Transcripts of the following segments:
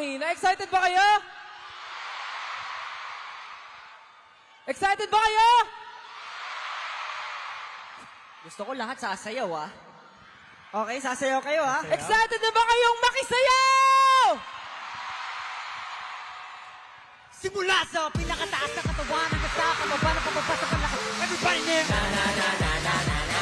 hina. Excited ba kayo? Excited ba kayo? Gusto ko lahat sasayaw, ah. Okay, sasayaw kayo, ah. Excited na ba kayong makisayaw? Simula sa pinakataas na katawan hanggang sa kababa ng papapasok ang lakas. Everybody name! Na na na na na na na na.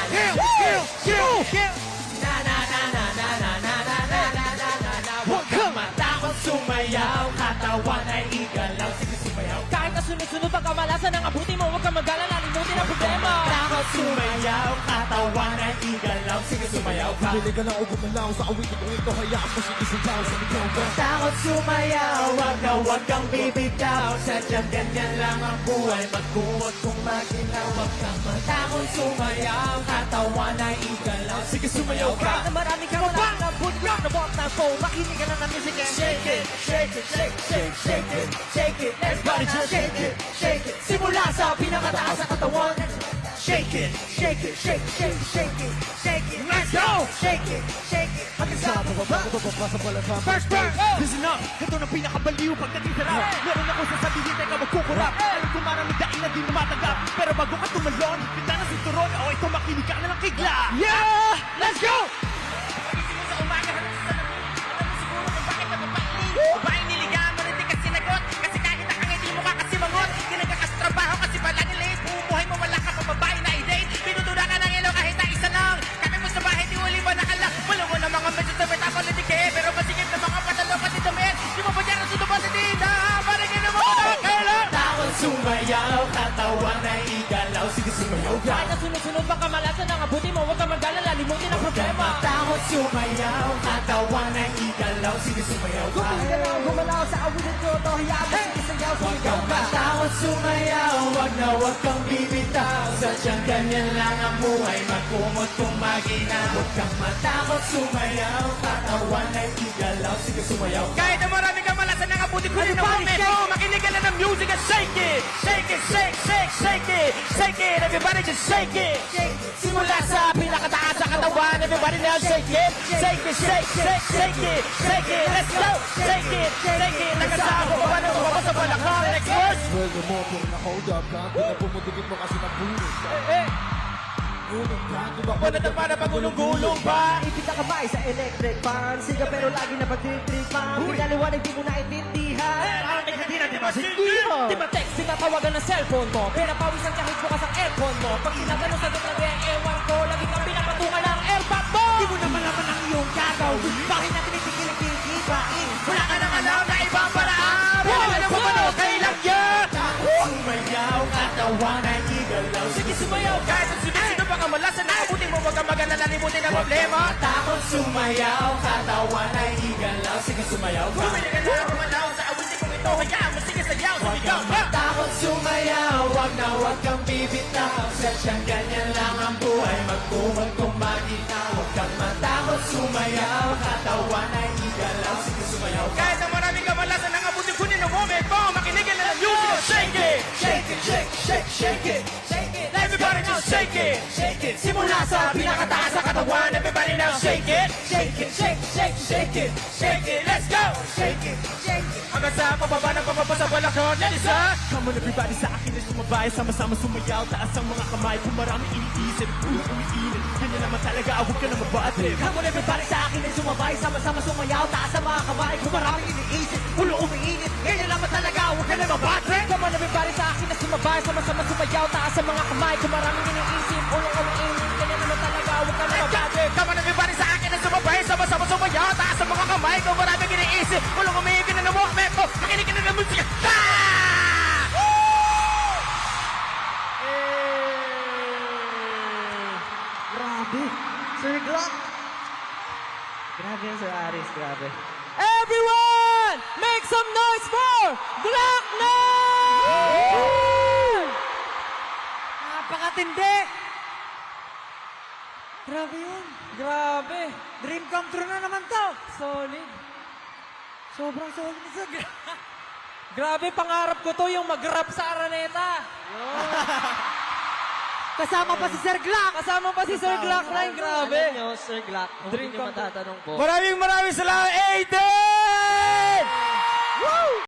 Na na na na na na na na na na na na na. Huwag kang matakot sumayaw, katawan ay igalaw. Sige sumayaw. Kahit na sunod-sunod ang kamalasan ng abuti mo, huwag kang mag-alala, limutin ang problema. Takot sumayaw, katawan ay igalaw. Sige sumayaw ka. Bili ka ng ugot na lang sa awitin kong ito. Hayaan mo sige-sigaw sa bigyan ka. Takot sumayaw, wag kang bibitaw. Sadyang ganyan lang ang buhay, magkuwag kung maginaw. Wag kang matakot sumayaw, katawan ay igalaw. Sige sumayaw ka. Kahit na marami kang wala na budyak na walk na phone, makinig ka na ng music and Shake it, shake it, shake, shake, shake it, shake it. Everybody just shake it, shake it. Simula sa pinakataas sa katawan. Shake it, shake it, shake, shake, shake it, shake it. Let's go! Shake it, shake it. Hanggang sa bababa. First burn! Listen up, ito na pinakabaliw pagdating sa rap. Meron ako sasabihin, teka magkukurap. Alam ko maraming daing na di matanggap. Pero bago ka tumalon, higpitan na sinturon. O ito makinig ka na ng kigla. yeah! Let's go! Pagising mo sa umaga, hanggang sa salamin. Alam mo siguro kung bakit napapainin. Babaeng niligawan mo rin di ka sinagot. Kasi kahit nakangiti mo ka kasi mangot. Di nagkakastrabaho kasi palagi late. Bumubuhay mo wala ka pa babae na i-date. Pinutuna ka ng ilaw kahit na isa lang. Kami mo sa bahay di uli ba nakalak. Wala mo na mga medyo sa meta politike. Pero masigit na mga patalo pati damit. Di mo pa dyan ang sundo pa si Dina. Parang yun ang mga nakakailan. Takot sumayaw, katawan ay igalaw. Sige sumayaw ka. Kahit na sunod-sunod ang kamalasan ng abuti mo, huwag kang mag-alala, limutin ang problema. Takot sumayaw, katawan ay igalaw. Sige sumayaw ka. Gumalaw sa awitin ko, to hayaan mo sige-sayaw, Huwag sumigaw kang ka. matakot sumayaw, wag kang bibitaw. Sadyang ganyan lang ang buhay, magkumot kung maginaw. Huwag kang matakot sumayaw, katawan ay igalaw. Sige sumayaw ka. Kahit na marami kang malasan ng abuti ko rin ang moment mo. Makinig ka na ng music and shake it. Shake it, shake, shake, shake it. Shake it, everybody just shake it. Simula sa pinakataas sa katawan. Everybody now shake it. Shake it, shake, shake, shake it. Shake it, let's go. Shake it, shake it. Nagkasama ko ba na bumaba sa balakang. Next verse. Pwede mo kung na-hold up ka. Hindi na pumudikit mo kasi nabulog ka. Gulong ka, di ba? Wala na para pagulong-gulong pa. Ipit na kamay sa electric fan. Siga pero lagi na pagtitripan. Pinaliwanag di mo naintindihan. Parang may hindi na di ba? Di ba text, tinatawagan ng cellphone mo? Pinapawis ang kahit bukas ang aircon mo. Pag tinatanong sa doon ng ewan ko, lagi kang pinapatungan ng airpot mo! Di mo naman laman ang iyong gagawin. Bakit natin itigil ang kikipain? Wala ka nang alam na ibang paraan. Alam mo ba no, kailan yan? Takot sumayaw, katawan ay igalaw. Sige sumayaw kahit ang sino pa ka malasan na abutin mo. Huwag kang mag-alala, limutin ang problema. Takot sumayaw, katawan ay igalaw. Sige sumayaw ka. Bumili ka na kumalaw sa abutin kong ito. Hayaan mo, sige sayaw, Huwag sumigaw kang ka. matakot sumayaw, wag kang bibitaw. Sadyang ganyan lang ang buhay, magkumag kung maginaw. Huwag kang matakot sumayaw, katawan ay igalaw. Sige sumayaw ka. Kahit na maraming kamalasan ng abutin ko ng moment mo. Makinig ka na ng music and shake it. Shake it, shake, shake, shake it. Shake it. Everybody just shake it. Shake it. Simula sa pinakataas sa katawan. Everybody now shake it. Shake it, shake, shake, shake it. Shake it, let's go. Shake it, shake it. Hanggang sa pababa ng pababa sa balakon. Elisa. Come on everybody, sa akin ay sumabay. Sama-sama sumayaw, taas ang mga kamay. Kung marami iniisip, ulo umiinit. Ganyan naman talaga, huwag ka na mabatrip. Come on everybody sa akin ay sumabay. Sama-sama sumayaw. Taas ang mga kamay. Kung maraming iniisip. Ulo umiinit. Ganyan naman talaga. Huwag ka na mabatrip. Come on everybody sa akin na sumabay, sama-sama sumayaw, taas ang mga kamay, kung maraming iniisip, ulang umiinit, ganyan naman talaga, huwag ka na mabate. Come on everybody sa akin na sumabay. Sama-sama sumayaw. Taas ang mga kamay. Kung maraming iniisip. Walang umigin na ng moment mo. Makinig ka na ng musika. Grabe. Sir Glock. Grabe yan, Sir Aris. Grabe. Everyone, make some noise for Glock 9! Napakatindi. Grabe yun. Grabe, Dream come true na naman to. solid. Sobrang solid ni Sir. Grabe, pangarap ko to yung mag-rap sa Araneta. Kasama pa si Sir Glock. Kasama pa si Sir Glock 9, grabe. Alam nyo, Sir Glock, kung Dream hindi nyo come true. matatanong po. Maraming salamat, Aiden!